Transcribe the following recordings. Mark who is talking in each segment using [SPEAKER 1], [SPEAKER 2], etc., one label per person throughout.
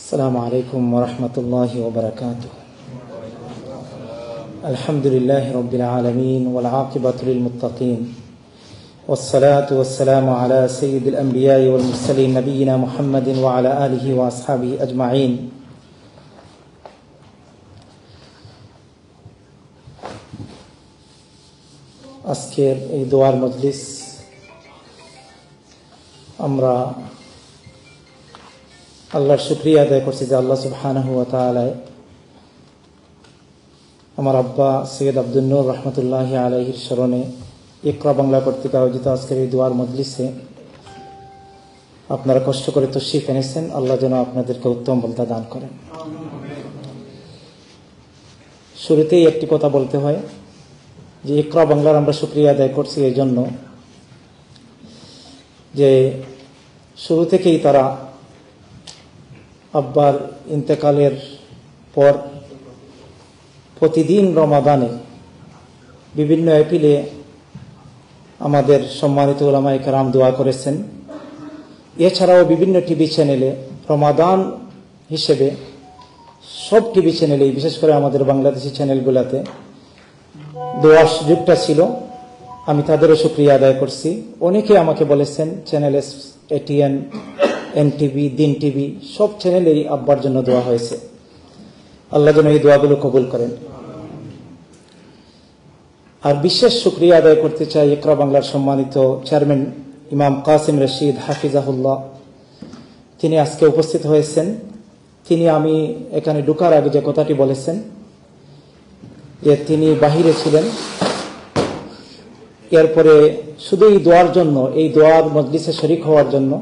[SPEAKER 1] السلام عليكم ورحمة الله وبركاته. الحمد لله رب العالمين والعاقبة للمتقين والصلاة والسلام على سيد الأنبياء والمرسلين نبينا محمد وعلى آله وأصحابه أجمعين. আজকের এই দোয়ার মজলিস আমরা আল্লাহর শুকরিয়া আদায় করছি যে আল্লাহ সুবহানাহু ওয়া তাআলা আমার আব্বা সৈয়দ আব্দুল নূর রহমতুল্লাহি আলাইহির স্মরণে ইকরা বাংলা কর্তৃক আয়োজিত আজকের এই দোয়ার মজলিসে আপনারা কষ্ট করে তশরিফ এনেছেন। আল্লাহ যেন আপনাদেরকে উত্তম বলতা দান করেন। শুরুতেই একটি কথা বলতে হয় যে ইকরা বাংলার আমরা শুকরিয়া আদায় করছি এই জন্য যে শুরু থেকেই তারা আব্বার ইন্তেকালের পর প্রতিদিন রমাদানে বিভিন্ন এপিলে আমাদের সম্মানিত উলামায়ে কেরাম দোয়া করেছেন। এছাড়াও বিভিন্ন টিভি চ্যানেলে রমাদান হিসেবে সব টিভি চ্যানেলেই, বিশেষ করে আমাদের বাংলাদেশি চ্যানেলগুলোতে দোয়ার সুযোগটা ছিল। আমি তাদেরও শুকরিয়া আদায় করছি। অনেকে আমাকে বলেছেন চ্যানেল এটিএন, এনটিভি, দিন টিভি সব চ্যানেলেই আব্বার জন্য দোয়া হয়েছে। আল্লাহ যেন এই দোয়াগুলো কবুল করেন। আর বিশেষ শুকরিয়া আদায় করতে চাই ইকরা বাংলার সম্মানিত চেয়ারম্যান ইমাম কাসিম রশিদ হাফিজাহুল্লাহ। তিনি আজকে উপস্থিত হয়েছেন। তিনি আমি এখানে ঢোকার আগে যে কথাটি বলেছেন যে তিনি বাহিরে ছিলেন, এরপরে শুধু এই দোয়ার জন্য, এই দোয়ার মজলিসে শরীক হওয়ার জন্য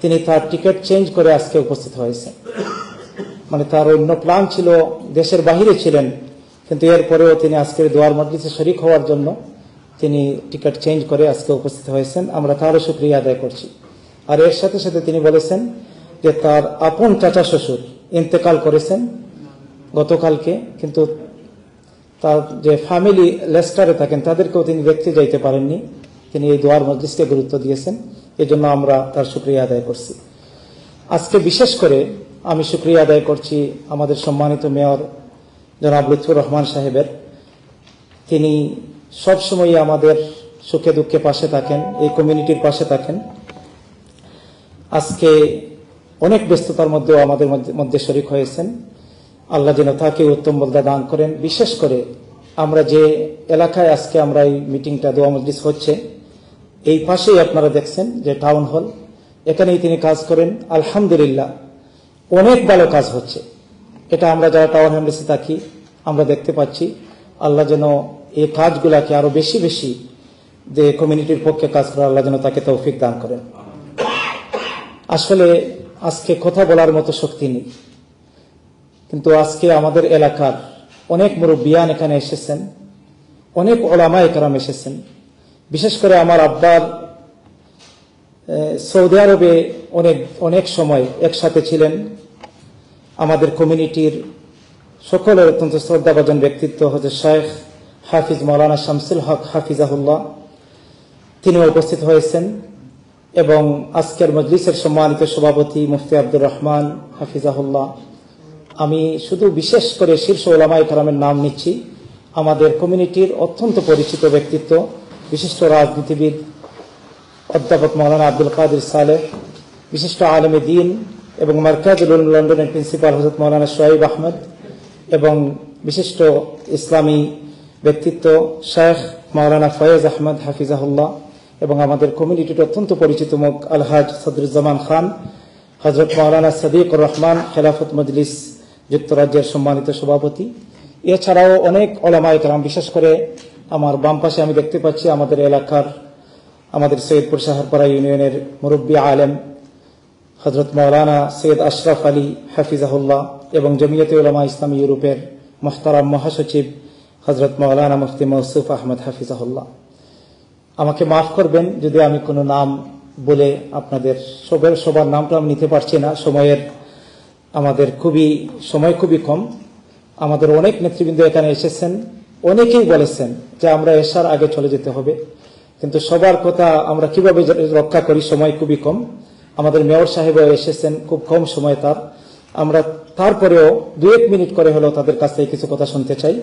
[SPEAKER 1] তিনি তার টিকিট চেঞ্জ করে আজকে উপস্থিত হয়েছেন। মানে তার অন্য প্ল্যান ছিল, দেশের বাহিরে ছিলেন, কিন্তু এরপরেও তিনি আজকের দোয়ার মজলিসে শরীক হওয়ার জন্য তিনি টিকিট চেঞ্জ করে আজকে উপস্থিত হয়েছেন। আমরা তারও শুকরিয়া আদায় করছি। আর এর সাথে সাথে তিনি বলেছেন যে তার আপন চাচা শ্বশুর ইন্তেকাল করেছেন গতকালকে, কিন্তু তার যে ফ্যামিলি লেস্টারে থাকেন তাদেরকেও তিনি দেখতে যাইতে পারেননি। তিনি এই দোয়ার মজলিসকে গুরুত্ব দিয়েছেন, এই জন্য আমরা তার শুকরিয়া আদায় করছি। আজকে বিশেষ করে আমি শুকরিয়া আদায় করছি আমাদের সম্মানিত মেয়র জনাব লুৎফুর রহমান সাহেবের। তিনি সবসময় আমাদের সুখে দুঃখে পাশে থাকেন, এই কমিউনিটির পাশে থাকেন। আজকে অনেক ব্যস্ততার মধ্যেও আমাদের মধ্যে শরীক হয়েছেন। আল্লাহ যেন তাকে উত্তম বলদা দান করেন। বিশেষ করে আমরা যে এলাকায় আজকে আমরা এই মিটিংটা দোয়া মজলিস হচ্ছে, এই পাশেই আপনারা দেখছেন যে টাউন হল, এখানেই তিনি কাজ করেন। আলহামদুলিল্লাহ অনেক ভালো কাজ হচ্ছে। এটা আমরা যারা টাউন হ্যামলেসে থাকি আমরা দেখতে পাচ্ছি। আল্লাহ যেন এই কাজগুলাকে আরো বেশি বেশি যে কমিউনিটির পক্ষে কাজ করে, আল্লাহ যেন তাকে তৌফিক দান করেন। আসলে আজকে কথা বলার মতো শক্তি নেই, কিন্তু আজকে আমাদের এলাকার অনেক মুরব্বিয়ান এখানে এসেছেন, অনেক উলামায়ে কেরাম এসেছেন। বিশেষ করে আমার আব্বার সৌদি আরবে অনেক সময় একসাথে ছিলেন। আমাদের কমিউনিটির সকলের অত্যন্ত শ্রদ্ধাভাজন ব্যক্তিত্ব হযরত শেখ হাফিজ মাওলানা শামসুল হক হাফিজাহুল্লাহ, তিনি উপস্থিত হয়েছেন। এবং আজকের মজলিসের সম্মানিত সভাপতি মুফতি আব্দুর রহমান হাফিজাহুল্লাহ। আমি শুধু বিশেষ করে শীর্ষ উলামায়ে কেরামের নাম নিচ্ছি। আমাদের কমিউনিটির অত্যন্ত পরিচিত ব্যক্তিত্ব, বিশিষ্ট রাজনীতিবিদ অধ্যাপক মাওলানা আব্দুল কাদের সালেহ, বিশিষ্ট আলেমে দ্বীন এবং মারকাজুল উলুম লন্ডনের প্রিন্সিপাল হযরত মাওলানা শোয়েব আহমদ, এবং বিশিষ্ট ইসলামী ব্যক্তিত্ব শেখ মাওলানা ফয়েজ আহমদ হাফিজাহুল্লাহ, এবং আমাদের কমিউনিটির অত্যন্ত পরিচিত মুখ আলহাজ সদরুজ্জামান খান, হযরত মাওলানা সাদিকুর রহমান খেলাফত মজলিস যুক্তরাজ্যের সম্মানিত সভাপতি। এছাড়াও অনেক উলামায়ে কেরাম, বিশেষ করে আমার বাম পাশে আমি দেখতে পাচ্ছি আমাদের এলাকার, আমাদের সৈয়দপুর শাহরপাড়া ইউনিয়নের মুরব্বী আলেম হযরত মাওলানা সৈয়দ আশরাফ আলী হাফিজাহুল্লাহ, এবং জমিয়তে উলামা ইসলামী ইউরোপের মুহতারাম মহাসচিব হযরত মাওলানা মুফতি মৌসুফ আহমদ হাফিজাহুল্লাহ। আমাকে মাফ করবেন যদি আমি কোনো নাম বলে আপনাদের সবার নামটা আমি নিতে পারছি না। আমাদের সময় খুবই কম। আমাদের অনেক নেতৃবৃন্দ এখানে এসেছেন, অনেকেই বলেছেন যে আমরা এশার আগে চলে যেতে হবে, কিন্তু সবার কথা আমরা কিভাবে রক্ষা করি, সময় খুবই কম। আমাদের মেয়র সাহেবও এসেছেন, খুব কম সময় তার। আমরা তারপরেও 2-1 মিনিট করে হলেও তাদের কাছ থেকে কিছু কথা শুনতে চাই।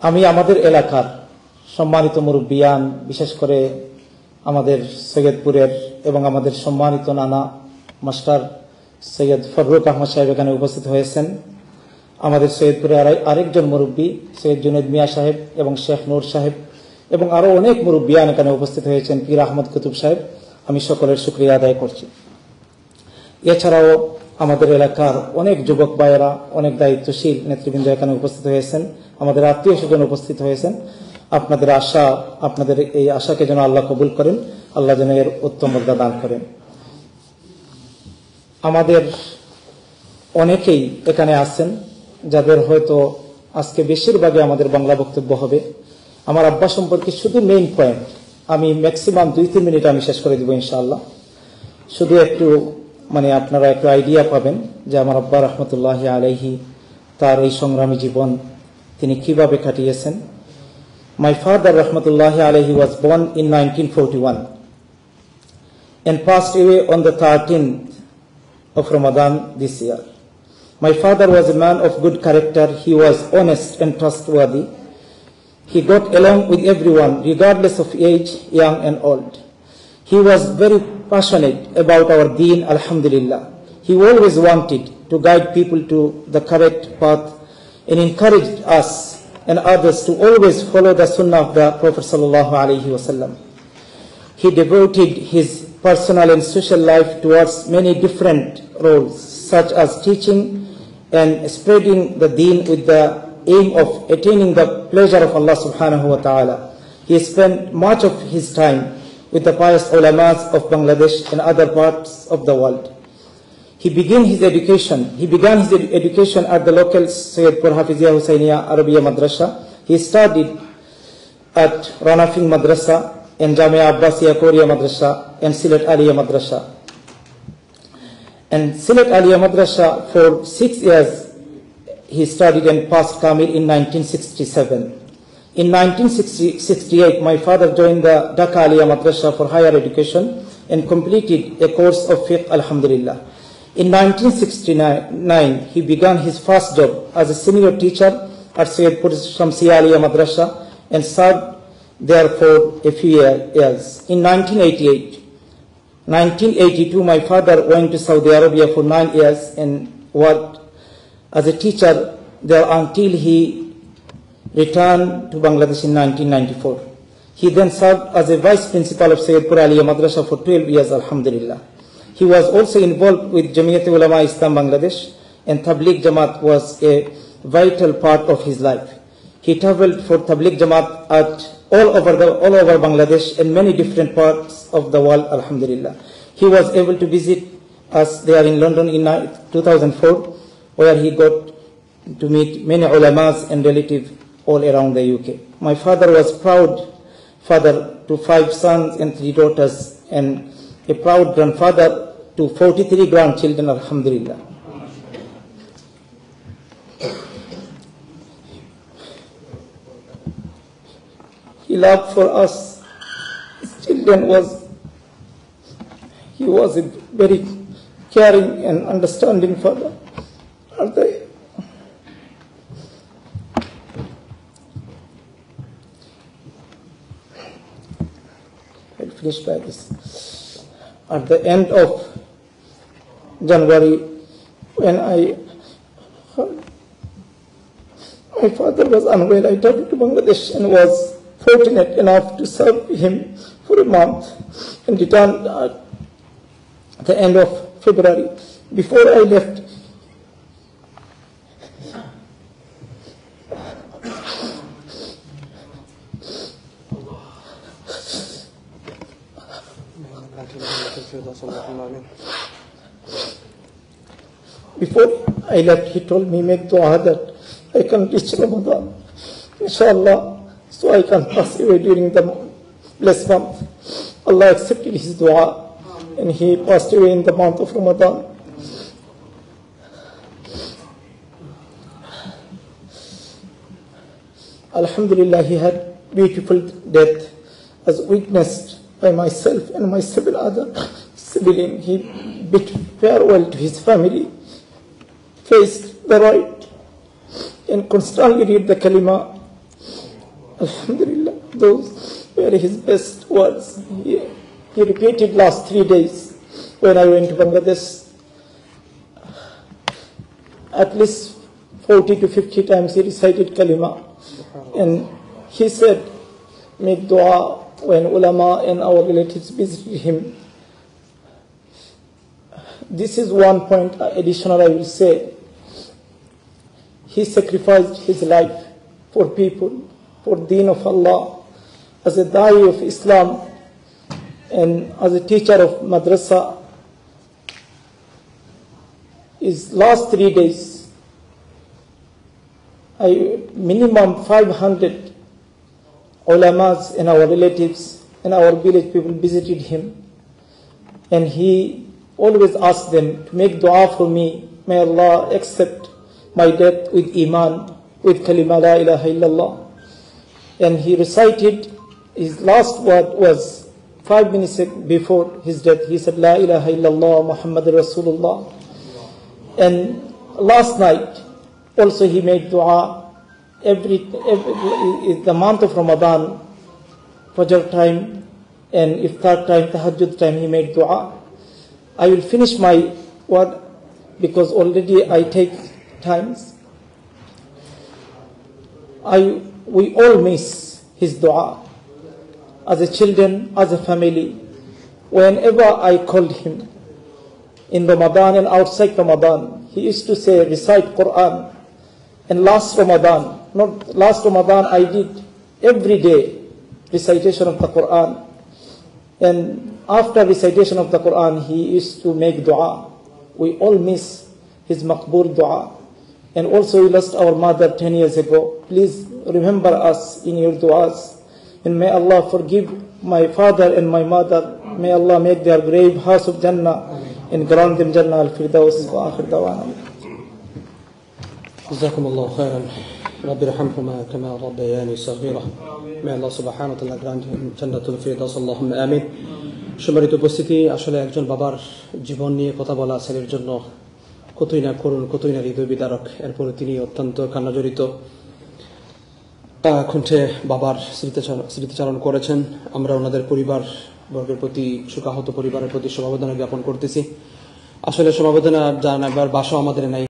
[SPEAKER 1] আমি আমাদের এলাকার সম্মানিত মুরব্বিয়ান, বিশেষ করে আমাদের সৈয়দপুরের এবং আমাদের সম্মানিত নানা মাস্টার সৈয়দ ফররুক আহমদ সাহেব এখানে উপস্থিত হয়েছেন। আমাদের সৈয়দপুরের আরেকজন মুরব্বী সৈয়দ জুনেদ মিয়া সাহেব এবং শেখ নূর সাহেব এবং আরো অনেক মুরব্বিয়ান এখানে উপস্থিত হয়েছেন, পীর আহমদ কুতুব সাহেব, আমি সকলের শুকরিয়া আদায় করছি। এছাড়াও আমাদের এলাকার অনেক যুবক ভাইয়েরা, অনেক দায়িত্বশীল নেতৃবৃন্দ এখানে উপস্থিত হয়েছেন, আমাদের আত্মীয় স্বজন উপস্থিত হয়েছেন। আপনাদের এই আশাকে যেন আল্লাহ কবুল করেন, আল্লাহ যেন এর উত্তম মর্যাদা দান করেন। আমাদের অনেকেই এখানে আছেন যাদের হয়তো আজকে বেশিরভাগই আমাদের বাংলা বক্তব্য হবে। আমার আব্বা সম্পর্কে শুধু মেইন পয়েন্ট আমি ম্যাক্সিমাম 2-3 মিনিট আমি শেষ করে দিব ইনশাআল্লাহ। শুধু একটু আপনারা একটু আইডিয়া পাবেন যে আমার আব্বা রহমতুল্লাহ আলাইহি তার এই সংগ্রামী জীবন তিনি কিভাবে কাটিয়েছেন। My father rahmatullah alayhi was born in 1941 and passed away on the 13th of Ramadan this year. My father was a man of good character. He was honest and trustworthy. He got along with everyone regardless of age, young and old. He was very passionate about our deen, alhamdulillah. He always wanted to guide people to the correct path and encouraged us and others to always follow the sunnah of the Prophet sallallahu alaihi wasallam. He devoted his personal and social life towards many different roles, such as teaching and spreading the deen with the aim of attaining the pleasure of Allah subhanahu wa ta'ala. He spent much of his time with the pious ulamas of Bangladesh and other parts of the world. He began his education at the local Sayyidpur Hafiziyya Husainiya Arabiya Madrasa. He studied at Ranafing Madrasa and Jamia Abbasiya Korea Madrasa and Silat Aliyah Madrasa. And Silat Aliyah Madrasa for 6 years he studied and passed Kamil in 1967. In 1968, my father joined the Dhaka Aliyah Madrasa for higher education and completed a course of fiqh, alhamdulillah. In 1969, he began his first job as a senior teacher at Sayyidpur Shamsiya Aliyah Madrasa and served there for a few years. In 1982, my father went to Saudi Arabia for 9 years and worked as a teacher there until he returned to Bangladesh in 1994. He then served as a vice principal of Sayyidpur Aliyah Madrasa for 12 years, alhamdulillah. He was also involved with Jamiyat Ulama Islam Bangladesh, and Tabligh Jamaat was a vital part of his life. He traveled for Tabligh Jamaat all over Bangladesh and many different parts of the world, alhamdulillah. He was able to visit us there in London in 2004, where he got to meet many ulamas and relatives all around the UK. My father was proud father to 5 sons and 3 daughters and a proud grandfather to 43 grandchildren, alhamdulillah. He loved for us, his children he was a very caring and understanding father. I'll finish by this. At the end of January, when my father was unwell, I traveled to Bangladesh and was fortunate enough to serve him for a month and returned at the end of February. Before I left, he told me, make dua that I can reach Ramadan, inshallah, so I can pass away during the blessed month. Allah accepted his dua and he passed away in the month of Ramadan. Alhamdulillah, he had beautiful death as witnessed by myself and my 7 other civilian. He bid farewell to his family, faced the right, and constantly read the kalima. Alhamdulillah, those were his best words. He repeated last 3 days when I went to Bangladesh. At least 40 to 50 times he recited kalima. And he said, make dua when ulama and our relatives visited him. This is one point additional I will say. He sacrificed his life for people, for deen of Allah, as a da'i of Islam and as a teacher of madrasa. His last 3 days, minimum 500 ulamas and our relatives and our village people visited him, and he always asked them to make dua for me. May Allah accept my death with iman, with kalima la ilaha illallah. And he recited, his last word was 5 minutes before his death. He said, la ilaha illallah Muhammad Rasulullah. And last night also he made dua. Every the month of Ramadan, Fajr time and Iftar time, Tahajjud time, he made dua. I will finish my word because already I take times. We all miss his dua. As a children, as a family, whenever I called him in Ramadan and outside Ramadan, he used to say, recite Quran. And last Ramadan I did every day recitation of the Quran. And after recitation of the Quran, he used to make dua. We all miss his maqbool dua. And also we lost our mother 10 years ago. Please remember us in your duas. And may Allah forgive my father and my mother. May Allah make their grave house of Jannah and grant them Jannah al-Firdaus wa akhir dawana.
[SPEAKER 2] Jazakumullahu khairan. Rabbi rahamhuma kama rabbayani saghira. May Allah subhanahu wa ta'ala grant him Jannatul Firdaus. Allahumma amin. সম্মানিত উপস্থিতি, আসলে একজন বাবার জীবন নিয়ে কথা বলা ছেলের জন্য কতই না করুণ, কতই না হৃদয় বিদারক। এরপরে তিনি অত্যন্ত কান্নাজড়িত কণ্ঠে বাবার স্মৃতিচারণ করেছেন। আমরা ওনাদের পরিবার বর্গের প্রতি, শোকাহত পরিবারের প্রতি সমবেদনা জ্ঞাপন করতেছি। আসলে সমবেদনা জানাবার ভাষা আমাদের নাই।